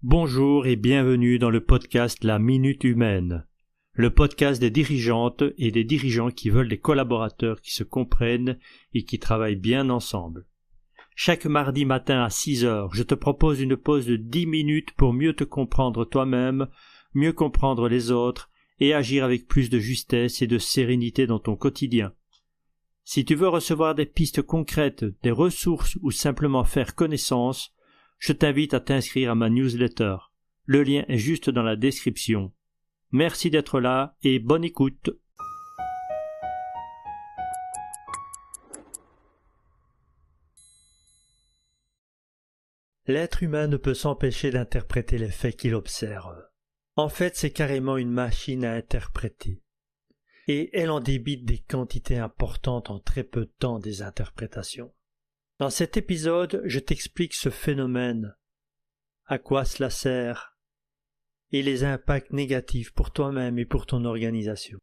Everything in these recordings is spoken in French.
Bonjour et bienvenue dans le podcast La Minute Humaine, le podcast des dirigeantes et des dirigeants qui veulent des collaborateurs qui se comprennent et qui travaillent bien ensemble. Chaque mardi matin à 6 heures, je te propose une pause de 10 minutes pour mieux te comprendre toi-même, mieux comprendre les autres et agir avec plus de justesse et de sérénité dans ton quotidien. Si tu veux recevoir des pistes concrètes, des ressources ou simplement faire connaissance, je t'invite à t'inscrire à ma newsletter. Le lien est juste dans la description. Merci d'être là et bonne écoute. L'être humain ne peut s'empêcher d'interpréter les faits qu'il observe. En fait, c'est carrément une machine à interpréter. Et elle en débite des quantités importantes en très peu de temps des interprétations. Dans cet épisode, je t'explique ce phénomène, à quoi cela sert, et les impacts négatifs pour toi-même et pour ton organisation.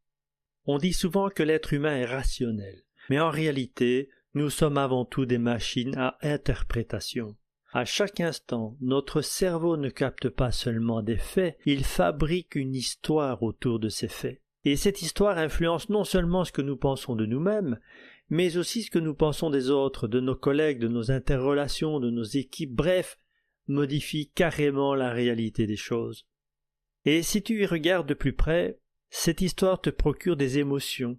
On dit souvent que l'être humain est rationnel, mais en réalité, nous sommes avant tout des machines à interprétation. À chaque instant, notre cerveau ne capte pas seulement des faits, il fabrique une histoire autour de ces faits. Et cette histoire influence non seulement ce que nous pensons de nous-mêmes, mais aussi ce que nous pensons des autres, de nos collègues, de nos interrelations, de nos équipes, bref, modifie carrément la réalité des choses. Et si tu y regardes de plus près, cette histoire te procure des émotions,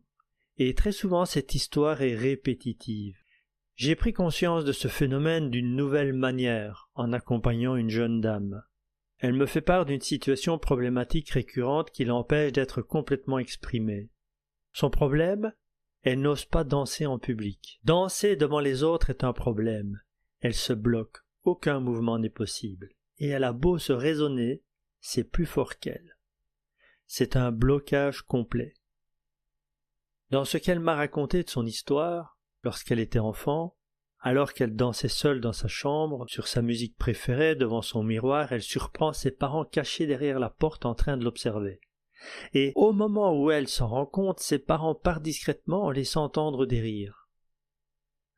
et très souvent cette histoire est répétitive. J'ai pris conscience de ce phénomène d'une nouvelle manière, en accompagnant une jeune dame. Elle me fait part d'une situation problématique récurrente qui l'empêche d'être complètement exprimée. Son problème ? Elle n'ose pas danser en public. Danser devant les autres est un problème. Elle se bloque, aucun mouvement n'est possible. Et elle a beau se raisonner, c'est plus fort qu'elle. C'est un blocage complet. Dans ce qu'elle m'a raconté de son histoire, lorsqu'elle était enfant, alors qu'elle dansait seule dans sa chambre, sur sa musique préférée, devant son miroir, elle surprend ses parents cachés derrière la porte en train de l'observer. Et au moment où elle s'en rend compte, ses parents partent discrètement en laissant entendre des rires.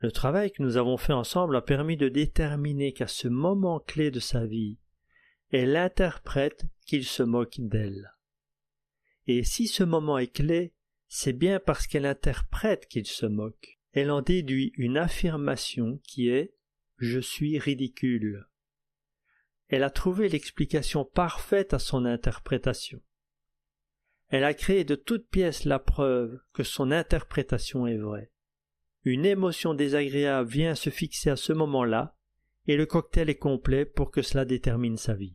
Le travail que nous avons fait ensemble a permis de déterminer qu'à ce moment clé de sa vie, elle interprète qu'il se moque d'elle. Et si ce moment est clé, c'est bien parce qu'elle interprète qu'il se moque. Elle en déduit une affirmation qui est « je suis ridicule ». Elle a trouvé l'explication parfaite à son interprétation. Elle a créé de toutes pièces la preuve que son interprétation est vraie. Une émotion désagréable vient se fixer à ce moment-là, et le cocktail est complet pour que cela détermine sa vie.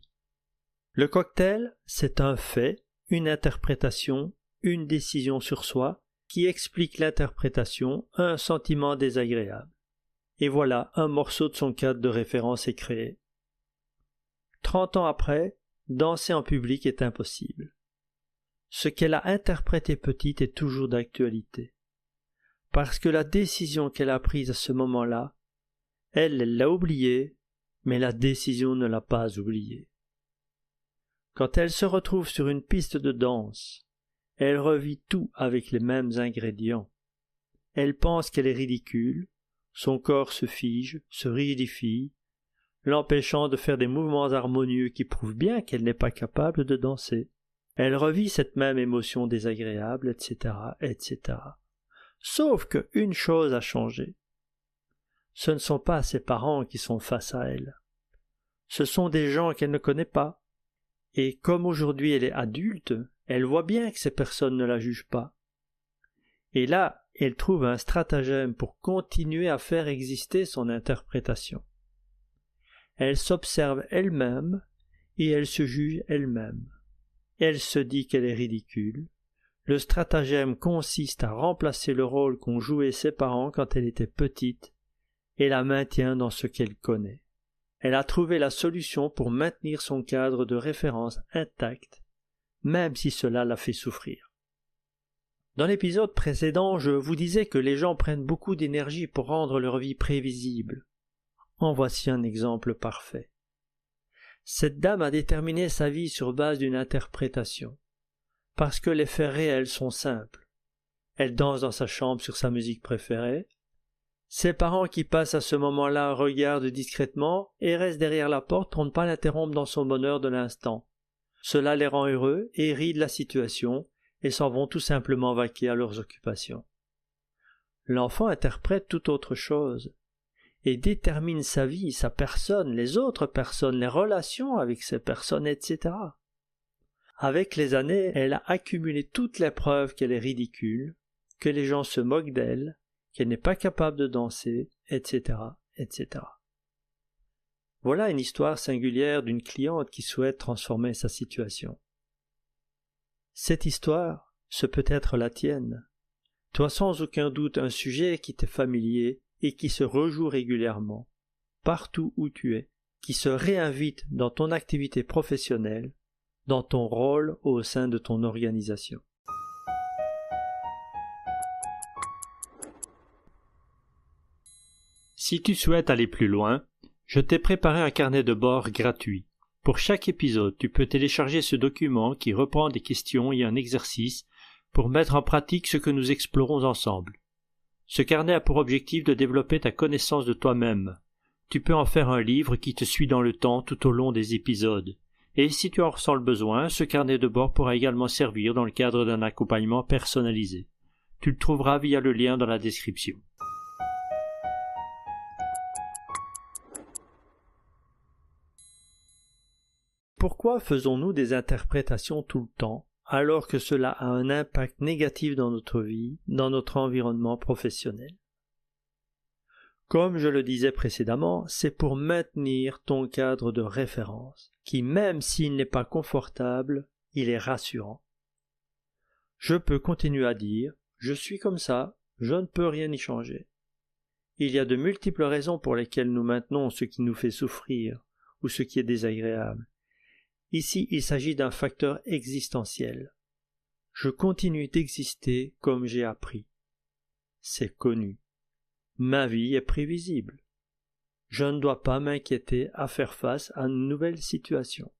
Le cocktail, c'est un fait, une interprétation, une décision sur soi, qui explique l'interprétation, un sentiment désagréable. Et voilà, un morceau de son cadre de référence est créé. 30 ans après, danser en public est impossible. Ce qu'elle a interprété petite est toujours d'actualité. Parce que la décision qu'elle a prise à ce moment-là, elle l'a oubliée, mais la décision ne l'a pas oubliée. Quand elle se retrouve sur une piste de danse, elle revit tout avec les mêmes ingrédients. Elle pense qu'elle est ridicule, son corps se fige, se rigidifie, l'empêchant de faire des mouvements harmonieux qui prouvent bien qu'elle n'est pas capable de danser. Elle revit cette même émotion désagréable, etc., etc. Sauf qu'une chose a changé. Ce ne sont pas ses parents qui sont face à elle. Ce sont des gens qu'elle ne connaît pas. Et comme aujourd'hui elle est adulte, elle voit bien que ces personnes ne la jugent pas. Et là, elle trouve un stratagème pour continuer à faire exister son interprétation. Elle s'observe elle-même et elle se juge elle-même. Elle se dit qu'elle est ridicule. Le stratagème consiste à remplacer le rôle qu'ont joué ses parents quand elle était petite et la maintient dans ce qu'elle connaît. Elle a trouvé la solution pour maintenir son cadre de référence intact, même si cela la fait souffrir. Dans l'épisode précédent, je vous disais que les gens prennent beaucoup d'énergie pour rendre leur vie prévisible. En voici un exemple parfait. Cette dame a déterminé sa vie sur base d'une interprétation, parce que les faits réels sont simples. Elle danse dans sa chambre sur sa musique préférée, Ses parents qui passent à ce moment-là regardent discrètement et restent derrière la porte pour ne pas l'interrompre dans son bonheur de l'instant. Cela les rend heureux et rient de la situation et s'en vont tout simplement vaquer à leurs occupations. L'enfant interprète tout autre chose et détermine sa vie, sa personne, les autres personnes, les relations avec ces personnes, etc. Avec les années, elle a accumulé toutes les preuves qu'elle est ridicule, que les gens se moquent d'elle, qu'elle n'est pas capable de danser, etc., etc. Voilà une histoire singulière d'une cliente qui souhaite transformer sa situation. Cette histoire, ce peut être la tienne. Toi sans aucun doute un sujet qui t'est familier et qui se rejoue régulièrement, partout où tu es, qui se réinvite dans ton activité professionnelle, dans ton rôle au sein de ton organisation. Si tu souhaites aller plus loin, je t'ai préparé un carnet de bord gratuit. Pour chaque épisode, tu peux télécharger ce document qui reprend des questions et un exercice pour mettre en pratique ce que nous explorons ensemble. Ce carnet a pour objectif de développer ta connaissance de toi-même. Tu peux en faire un livre qui te suit dans le temps tout au long des épisodes. Et si tu en ressens le besoin, ce carnet de bord pourra également servir dans le cadre d'un accompagnement personnalisé. Tu le trouveras via le lien dans la description. Pourquoi faisons-nous des interprétations tout le temps, alors que cela a un impact négatif dans notre vie, dans notre environnement professionnel? Comme je le disais précédemment, c'est pour maintenir ton cadre de référence, qui même s'il n'est pas confortable, il est rassurant. Je peux continuer à dire « je suis comme ça, je ne peux rien y changer ». Il y a de multiples raisons pour lesquelles nous maintenons ce qui nous fait souffrir ou ce qui est désagréable. Ici, il s'agit d'un facteur existentiel. Je continue d'exister comme j'ai appris. C'est connu. Ma vie est prévisible. Je ne dois pas m'inquiéter à faire face à une nouvelle situation.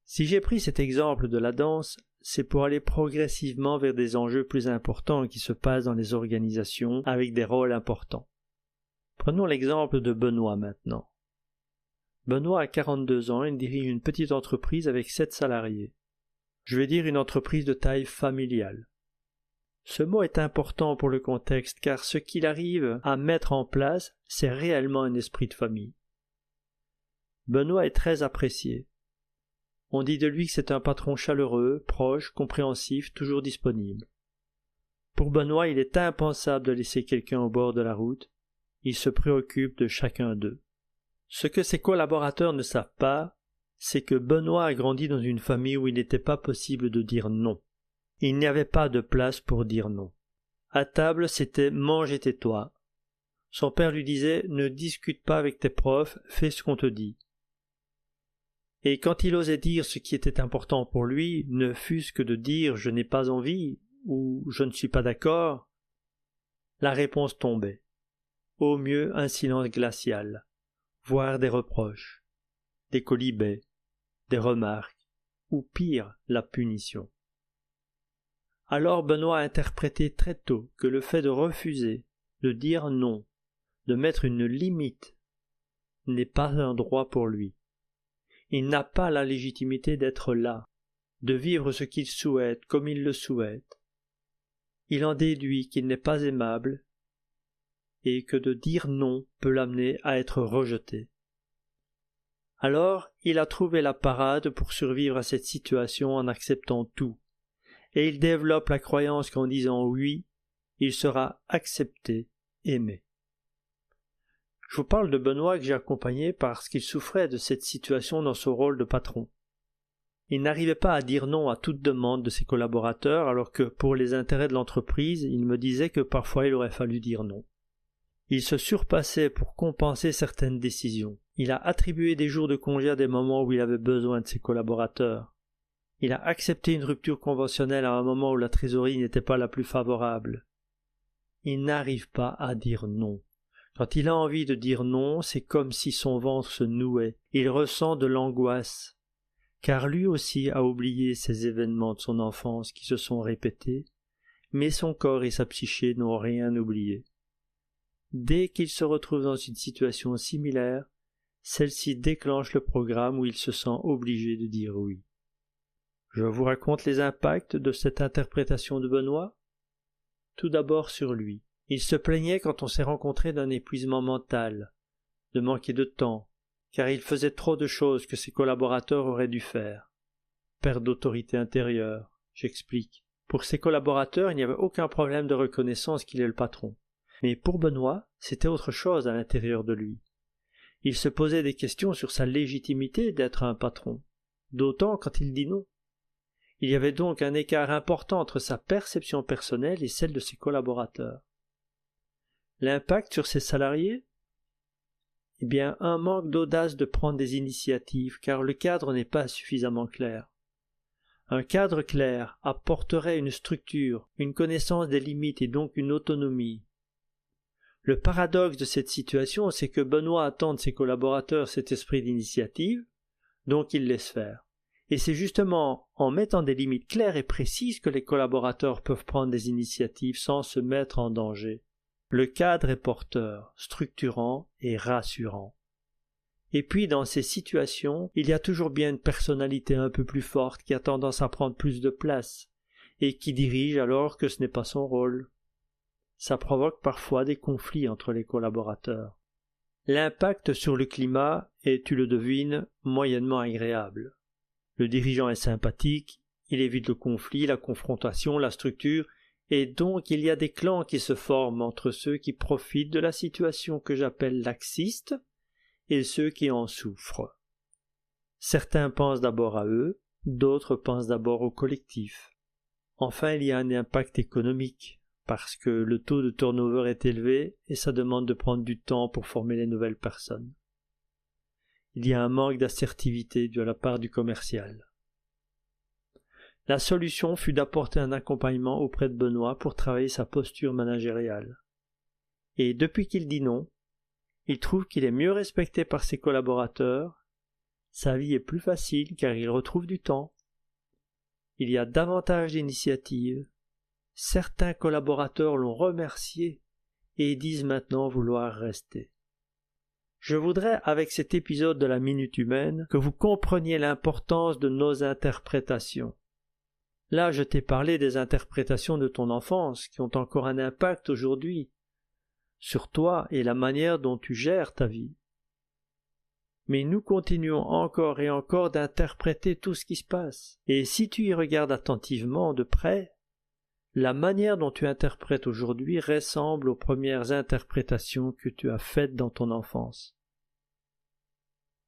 Si j'ai pris cet exemple de la danse, c'est pour aller progressivement vers des enjeux plus importants qui se passent dans les organisations avec des rôles importants. Prenons l'exemple de Benoît maintenant. Benoît a 42 ans et dirige une petite entreprise avec 7 salariés. Je vais dire une entreprise de taille familiale. Ce mot est important pour le contexte car ce qu'il arrive à mettre en place, c'est réellement un esprit de famille. Benoît est très apprécié. On dit de lui que c'est un patron chaleureux, proche, compréhensif, toujours disponible. Pour Benoît, il est impensable de laisser quelqu'un au bord de la route. Il se préoccupe de chacun d'eux. Ce que ses collaborateurs ne savent pas, c'est que Benoît a grandi dans une famille où il n'était pas possible de dire non. Il n'y avait pas de place pour dire non. À table, c'était « mange et tais-toi ». Son père lui disait « ne discute pas avec tes profs, fais ce qu'on te dit ». Et quand il osait dire ce qui était important pour lui, ne fût-ce que de dire « je n'ai pas envie » ou « je ne suis pas d'accord », la réponse tombait. Au mieux, un silence glacial, voire des reproches, des quolibets, des remarques, ou pire, la punition. Alors Benoît a interprété très tôt que le fait de refuser, de dire non, de mettre une limite, n'est pas un droit pour lui. Il n'a pas la légitimité d'être là, de vivre ce qu'il souhaite comme il le souhaite. Il en déduit qu'il n'est pas aimable et que de dire non peut l'amener à être rejeté. Alors, il a trouvé la parade pour survivre à cette situation en acceptant tout, et il développe la croyance qu'en disant oui, il sera accepté, aimé. Je vous parle de Benoît que j'ai accompagné parce qu'il souffrait de cette situation dans son rôle de patron. Il n'arrivait pas à dire non à toute demande de ses collaborateurs alors que, pour les intérêts de l'entreprise, il me disait que parfois il aurait fallu dire non. Il se surpassait pour compenser certaines décisions. Il a attribué des jours de congé à des moments où il avait besoin de ses collaborateurs. Il a accepté une rupture conventionnelle à un moment où la trésorerie n'était pas la plus favorable. Il n'arrive pas à dire non. Quand il a envie de dire non, c'est comme si son ventre se nouait. Il ressent de l'angoisse, car lui aussi a oublié ces événements de son enfance qui se sont répétés, mais son corps et sa psyché n'ont rien oublié. dès qu'il se retrouve dans une situation similaire, celle-ci déclenche le programme où il se sent obligé de dire oui. Je vous raconte les impacts de cette interprétation de Benoît. Tout d'abord sur lui. Il se plaignait quand on s'est rencontré d'un épuisement mental, de manquer de temps, car il faisait trop de choses que ses collaborateurs auraient dû faire. Perte d'autorité intérieure, j'explique. Pour ses collaborateurs, il n'y avait aucun problème de reconnaissance qu'il est le patron. Mais pour Benoît, c'était autre chose à l'intérieur de lui. Il se posait des questions sur sa légitimité d'être un patron, d'autant quand il dit non. Il y avait donc un écart important entre sa perception personnelle et celle de ses collaborateurs. L'impact sur ses salariés? Eh bien, un manque d'audace de prendre des initiatives, car le cadre n'est pas suffisamment clair. Un cadre clair apporterait une structure, une connaissance des limites et donc une autonomie. Le paradoxe de cette situation, c'est que Benoît attend de ses collaborateurs cet esprit d'initiative, donc il laisse faire. Et c'est justement en mettant des limites claires et précises que les collaborateurs peuvent prendre des initiatives sans se mettre en danger. Le cadre est porteur, structurant et rassurant. Et puis dans ces situations, il y a toujours bien une personnalité un peu plus forte qui a tendance à prendre plus de place, et qui dirige alors que ce n'est pas son rôle. Ça provoque parfois des conflits entre les collaborateurs. L'impact sur le climat est, tu le devines, moyennement agréable. Le dirigeant est sympathique, il évite le conflit, la confrontation, la structure, et donc il y a des clans qui se forment entre ceux qui profitent de la situation que j'appelle laxiste et ceux qui en souffrent. Certains pensent d'abord à eux, d'autres pensent d'abord au collectif. Enfin, il y a un impact économique, parce que le taux de turnover est élevé et ça demande de prendre du temps pour former les nouvelles personnes. Il y a un manque d'assertivité de la part du commercial. La solution fut d'apporter un accompagnement auprès de Benoît pour travailler sa posture managériale. Et depuis qu'il dit non, il trouve qu'il est mieux respecté par ses collaborateurs, sa vie est plus facile car il retrouve du temps. Il y a davantage d'initiatives, certains collaborateurs l'ont remercié et disent maintenant vouloir rester. Je voudrais, avec cet épisode de la Minute Humaine, que vous compreniez l'importance de nos interprétations. Là, je t'ai parlé des interprétations de ton enfance qui ont encore un impact aujourd'hui sur toi et la manière dont tu gères ta vie. Mais nous continuons encore et encore d'interpréter tout ce qui se passe. Et si tu y regardes attentivement de près, la manière dont tu interprètes aujourd'hui ressemble aux premières interprétations que tu as faites dans ton enfance.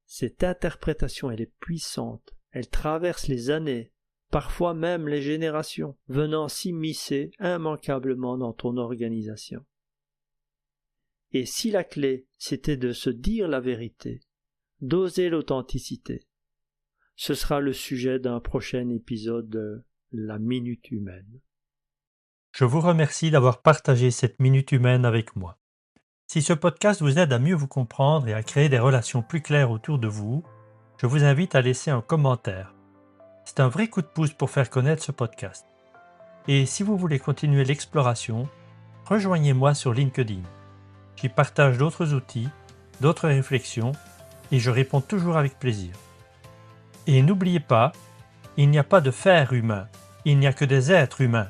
Cette interprétation, elle est puissante, elle traverse les années, parfois même les générations, venant s'immiscer immanquablement dans ton organisation. Et si la clé, c'était de se dire la vérité, d'oser l'authenticité, ce sera le sujet d'un prochain épisode de La Minute Humaine. Je vous remercie d'avoir partagé cette Minute Humaine avec moi. Si ce podcast vous aide à mieux vous comprendre et à créer des relations plus claires autour de vous, je vous invite à laisser un commentaire. C'est un vrai coup de pouce pour faire connaître ce podcast. Et si vous voulez continuer l'exploration, rejoignez-moi sur LinkedIn. J'y partage d'autres outils, d'autres réflexions, et je réponds toujours avec plaisir. Et n'oubliez pas, il n'y a pas de faire humain, il n'y a que des êtres humains.